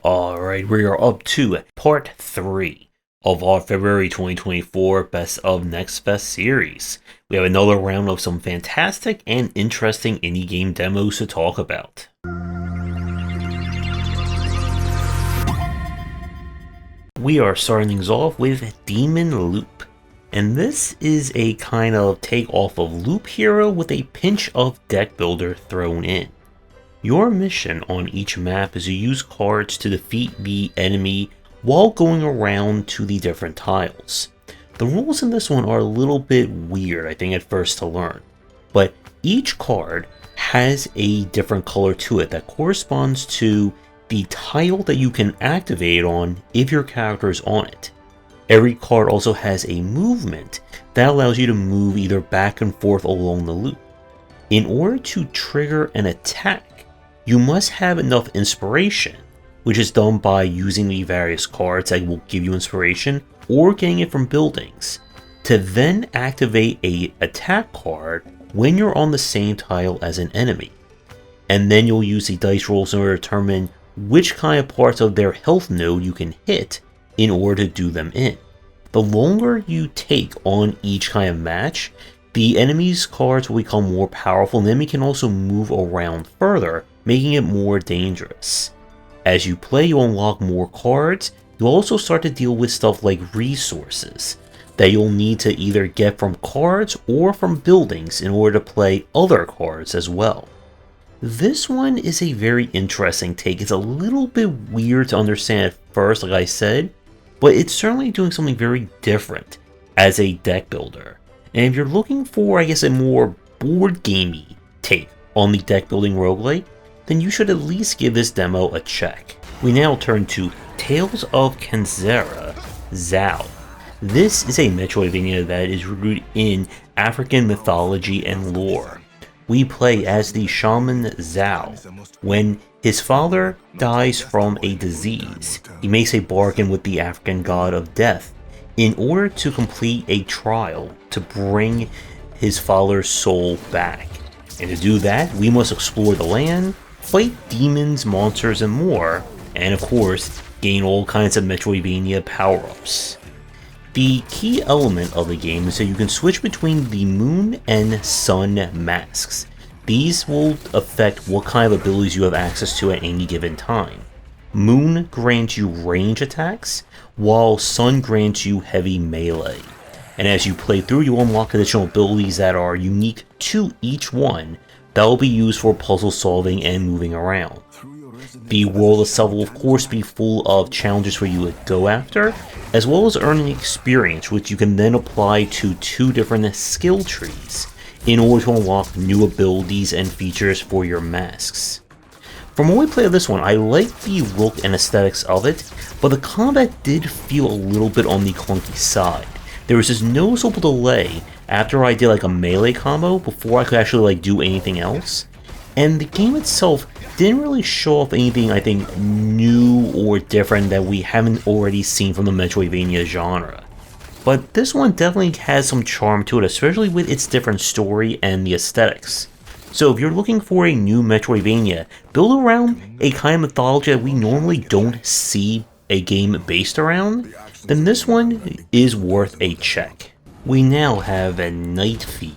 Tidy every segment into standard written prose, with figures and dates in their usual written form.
Alright, we are up to part 3 of our February 2024 Best of Nextfest series. We have another round of some fantastic and interesting indie game demos to talk about. We are starting things off with Demon Loop, and this is a kind of takeoff of Loop Hero with a pinch of deck builder thrown in. Your mission on each map is to use cards to defeat the enemy while going around to the different tiles. The rules in this one are a little bit weird, I think, at first to learn, but each card has a different color to it that corresponds to the tile that you can activate on if your character is on it. Every card also has a movement that allows you to move either back and forth along the loop. In order to trigger an attack, you must have enough inspiration, which is done by using the various cards that will give you inspiration or getting it from buildings, to then activate an attack card when you're on the same tile as an enemy. And then you'll use the dice rolls in order to determine which kind of parts of their health node you can hit in order to do them in. The longer you take on each kind of match, the enemy's cards will become more powerful, and the enemy can also move around further, making it more dangerous. As you play, you unlock more cards. You'll also start to deal with stuff like resources that you'll need to either get from cards or from buildings in order to play other cards as well. This one is a very interesting take. It's a little bit weird to understand at first, like I said, but it's certainly doing something very different as a deck builder. And if you're looking for, I guess, a more board gamey take on the deck building roguelike, then you should at least give this demo a check. We now turn to Tales of Kenzera, Zao. This is a Metroidvania that is rooted in African mythology and lore. We play as the shaman Zao. When his father dies from a disease, he makes a bargain with the African god of death in order to complete a trial to bring his father's soul back. And to do that, we must explore the land, fight demons, monsters, and more, and of course, gain all kinds of Metroidvania power-ups. The key element of the game is that you can switch between the moon and sun masks. These will affect what kind of abilities you have access to at any given time. Moon grants you range attacks, while Sun grants you heavy melee. And as you play through, you unlock additional abilities that are unique to each one that will be used for puzzle solving and moving around. The world itself will of course be full of challenges for you to go after, as well as earning experience, which you can then apply to 2 different skill trees in order to unlock new abilities and features for your masks. From when we played this one, I liked the look and aesthetics of it, but the combat did feel a little bit on the clunky side. There was this noticeable delay after I did like a melee combo before I could actually do anything else, and the game itself didn't really show off anything I think new or different that we haven't already seen from the Metroidvania genre. But this one definitely has some charm to it, especially with its different story and the aesthetics. So if you're looking for a new Metroidvania, built around a kind of mythology that we normally don't see a game based around, then this one is worth a check. We now have a Nightfeed.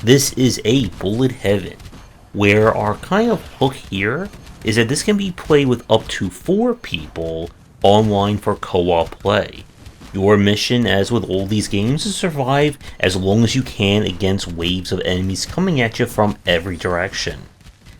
This is a bullet heaven, where our kind of hook here is that this can be played with up to 4 people online for co-op play. Your mission, as with all these games, is to survive as long as you can against waves of enemies coming at you from every direction.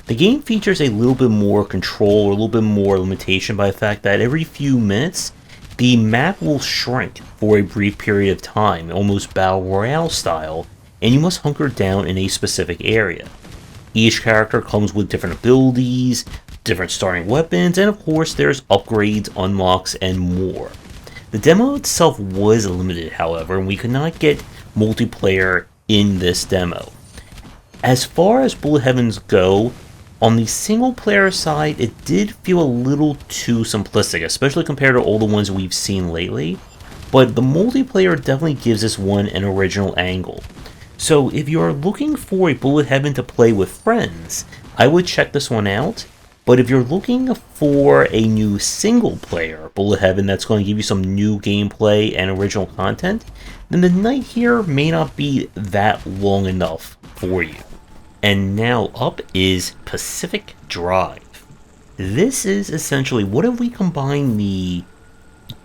The game features a little bit more control, or a little bit more limitation by the fact that every few minutes, the map will shrink for a brief period of time, almost Battle Royale style, and you must hunker down in a specific area. Each character comes with different abilities, different starting weapons, and of course there's upgrades, unlocks, and more. The demo itself was limited, however, and we could not get multiplayer in this demo. As far as bullet heavens go, on the single player side, it did feel a little too simplistic, especially compared to all the ones we've seen lately, but the multiplayer definitely gives this one an original angle. So if you are looking for a bullet heaven to play with friends, I would check this one out. But if you're looking for a new single-player bullet heaven that's going to give you some new gameplay and original content, then the night here may not be that long enough for you. And now up is Pacific Drive. This is essentially, what if we combine the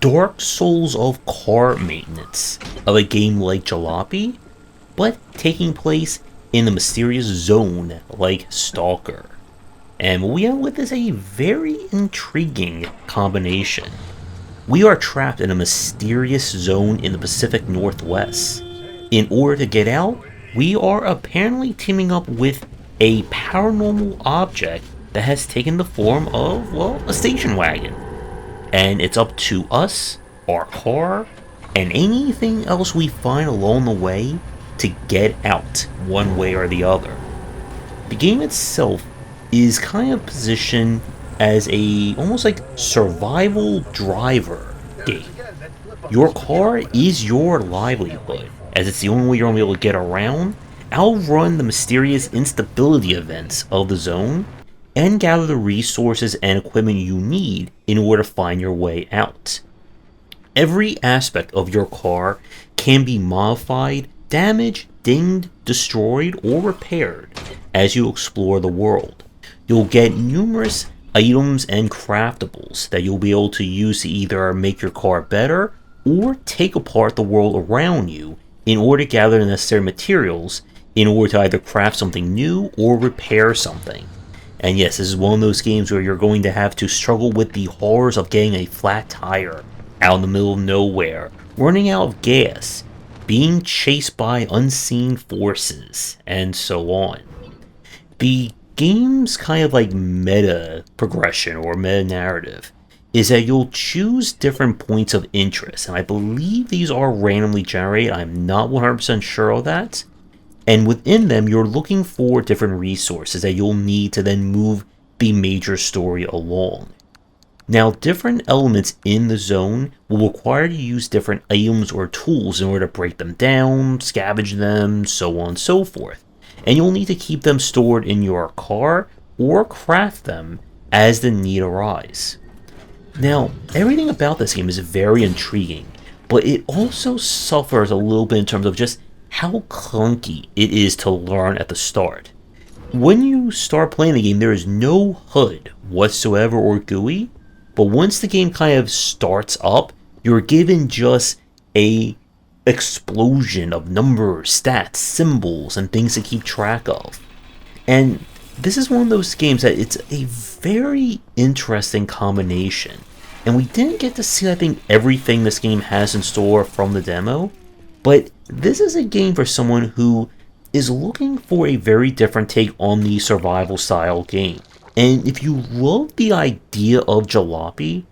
Dark Souls of car maintenance of a game like Jalopy, but taking place in a mysterious zone like Stalker. And what we have with is a very intriguing combination. We are trapped in a mysterious zone in the Pacific Northwest. In order to get out, we are apparently teaming up with a paranormal object that has taken the form of, well, a station wagon. And it's up to us, our car, and anything else we find along the way to get out one way or the other. The game itself is kind of positioned as a almost like survival driver game. Your car is your livelihood, as it's the only way you're going to be able to get around, outrun the mysterious instability events of the zone, and gather the resources and equipment you need in order to find your way out. Every aspect of your car can be modified, damaged, dinged, destroyed, or repaired as you explore the world. You'll get numerous items and craftables that you'll be able to use to either make your car better or take apart the world around you in order to gather the necessary materials in order to either craft something new or repair something. And yes, this is one of those games where you're going to have to struggle with the horrors of getting a flat tire out in the middle of nowhere, running out of gas, being chased by unseen forces, and so on. The game's kind of like meta progression or meta narrative is that you'll choose different points of interest, and I believe these are randomly generated. I'm not 100% sure of that. And within them, you're looking for different resources that you'll need to then move the major story along. Now, different elements in the zone will require you to use different items or tools in order to break them down, scavenge them, so on and so forth. And you'll need to keep them stored in your car or craft them as the need arise. Now, everything about this game is very intriguing, but it also suffers a little bit in terms of just how clunky it is to learn at the start. When you start playing the game, there is no HUD whatsoever or GUI, but once the game kind of starts up, you're given just a explosion of numbers, stats, symbols, and things to keep track of. And this is one of those games that it's a very interesting combination. And we didn't get to see, I think, everything this game has in store from the demo, but this is a game for someone who is looking for a very different take on the survival style game. And if you love the idea of Jalopy,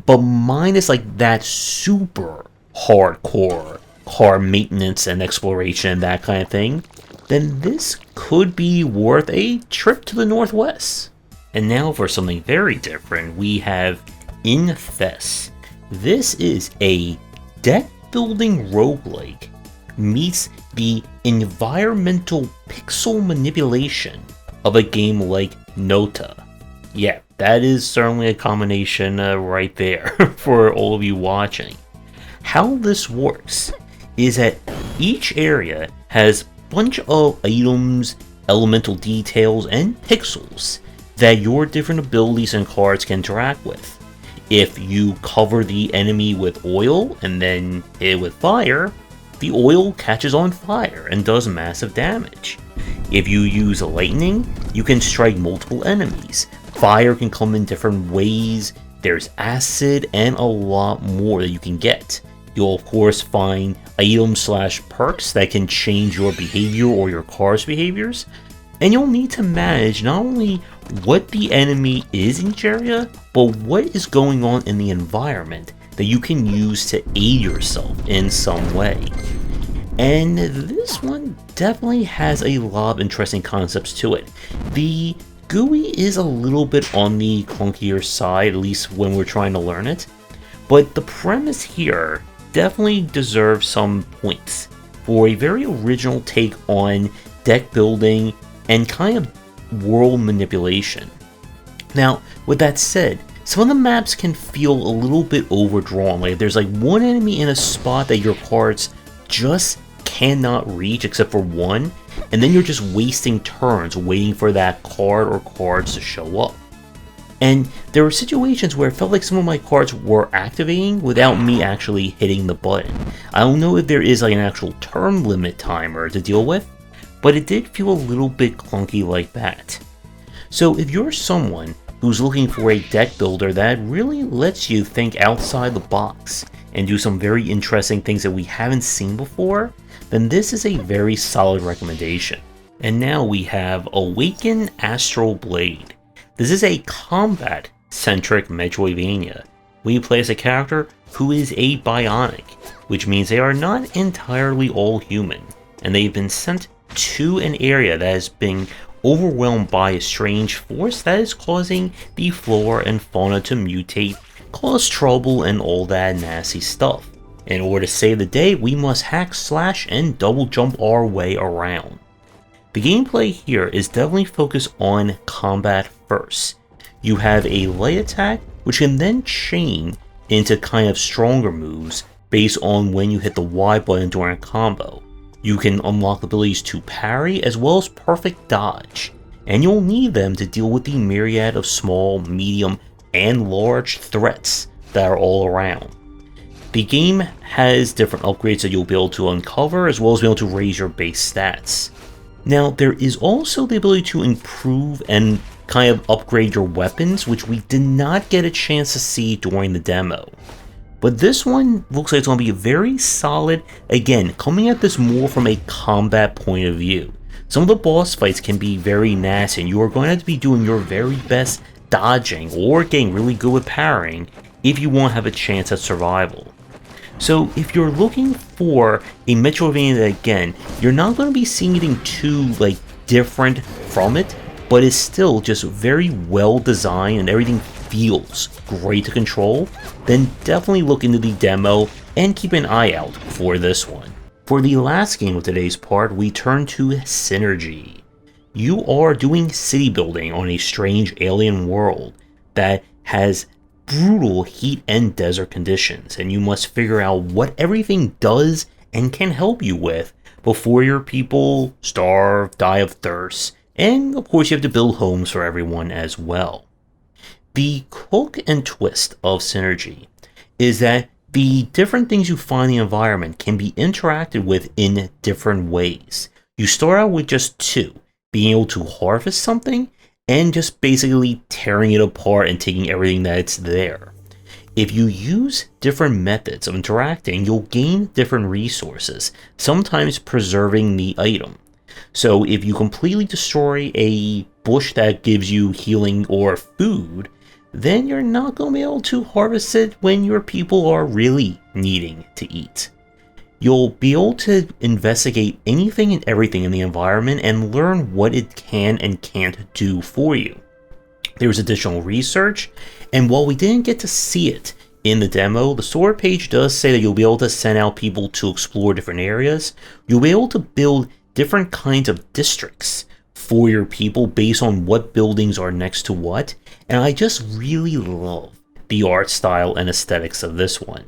but minus like that super hardcore car maintenance and exploration and that kind of thing, then this could be worth a trip to the Northwest. And now for something very different, we have Infest. This is a deck building roguelike meets the environmental pixel manipulation of a game like Nota. Yeah, that is certainly a combination right there for all of you watching. How this works is that each area has a bunch of items, elemental details, and pixels that your different abilities and cards can interact with. If you cover the enemy with oil and then hit it with fire, the oil catches on fire and does massive damage. If you use lightning, you can strike multiple enemies. Fire can come in different ways. There's acid and a lot more that you can get. You'll of course find items/perks that can change your behavior or your car's behaviors. And you'll need to manage not only what the enemy is in each area, but what is going on in the environment that you can use to aid yourself in some way. And this one definitely has a lot of interesting concepts to it. The GUI is a little bit on the clunkier side, at least when we're trying to learn it, but the premise here definitely deserves some points for a very original take on deck building and kind of world manipulation. Now, with that said, some of the maps can feel a little bit overdrawn. Like there's like one enemy in a spot that your cards just cannot reach except for one, and then you're just wasting turns waiting for that card or cards to show up. And there were situations where it felt like some of my cards were activating without me actually hitting the button. I don't know if there is like an actual turn limit timer to deal with, but it did feel a little bit clunky like that. So if you're someone who's looking for a deck builder that really lets you think outside the box and do some very interesting things that we haven't seen before, then this is a very solid recommendation. And now we have Awaken Astral Blade. This is a combat-centric Metroidvania, where you play as a character who is a bionic, which means they are not entirely all human, and they've been sent to an area that has been overwhelmed by a strange force that is causing the flora and fauna to mutate, cause trouble, and all that nasty stuff. In order to save the day, we must hack, slash, and double jump our way around. The gameplay here is definitely focused on combat first. You have a light attack, which can then chain into kind of stronger moves based on when you hit the Y button during a combo. You can unlock abilities to parry as well as perfect dodge, and you'll need them to deal with the myriad of small, medium, and large threats that are all around. The game has different upgrades that you'll be able to uncover as well as be able to raise your base stats. Now, there is also the ability to improve and kind of upgrade your weapons, which we did not get a chance to see during the demo. But this one looks like it's going to be very solid, again, coming at this more from a combat point of view. Some of the boss fights can be very nasty, and you are going to have to be doing your very best dodging or getting really good with parrying if you want to have a chance at survival. So if you're looking for a Metroidvania that, again, you're not going to be seeing anything too different from it, but it's still just very well designed and everything feels great to control, then definitely look into the demo and keep an eye out for this one. For the last game of today's part, we turn to Synergy. You are doing city building on a strange alien world that has brutal heat and desert conditions, and you must figure out what everything does and can help you with before your people starve, die of thirst, and of course you have to build homes for everyone as well. The hook and twist of Synergy is that the different things you find in the environment can be interacted with in different ways. You start out with just two, being able to harvest something and just basically tearing it apart and taking everything that's there. If you use different methods of interacting, you'll gain different resources, sometimes preserving the item. So if you completely destroy a bush that gives you healing or food, then you're not going to be able to harvest it when your people are really needing to eat. You'll be able to investigate anything and everything in the environment and learn what it can and can't do for you. There's additional research, and while we didn't get to see it in the demo, the store page does say that you'll be able to send out people to explore different areas. You'll be able to build different kinds of districts for your people based on what buildings are next to what, and I just really love the art style and aesthetics of this one.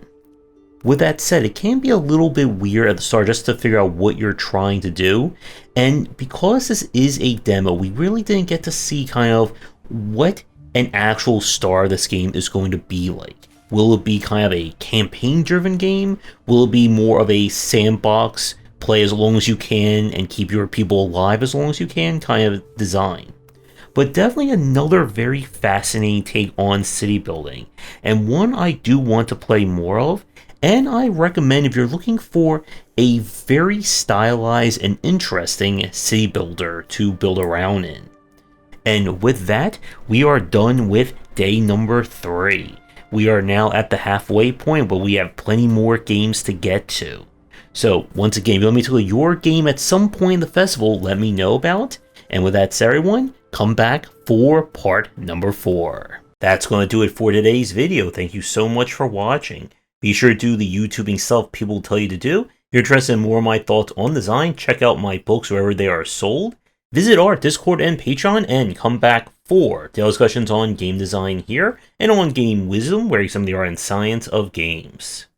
With that said, it can be a little bit weird at the start just to figure out what you're trying to do, and because this is a demo, we really didn't get to see kind of what an actual star of this game is going to be like. Will it be kind of a campaign-driven game? Will it be more of a sandbox, play as long as you can and keep your people alive as long as you can kind of design? But definitely another very fascinating take on city building, and one I do want to play more of. And I recommend if you're looking for a very stylized and interesting city builder to build around in. And with that, we are done with day number 3. We are now at the halfway point, but we have plenty more games to get to. So once again, if you want me to play your game at some point in the festival, let me know about. And with that said, everyone, come back for part number 4. That's going to do it for today's video. Thank you so much for watching. Be sure to do the YouTubing stuff people tell you to do. If you're interested in more of my thoughts on design, check out my books wherever they are sold. Visit our Discord and Patreon, and come back 4. Daily discussions on game design here, and on game wisdom, where you some of the art and science of games.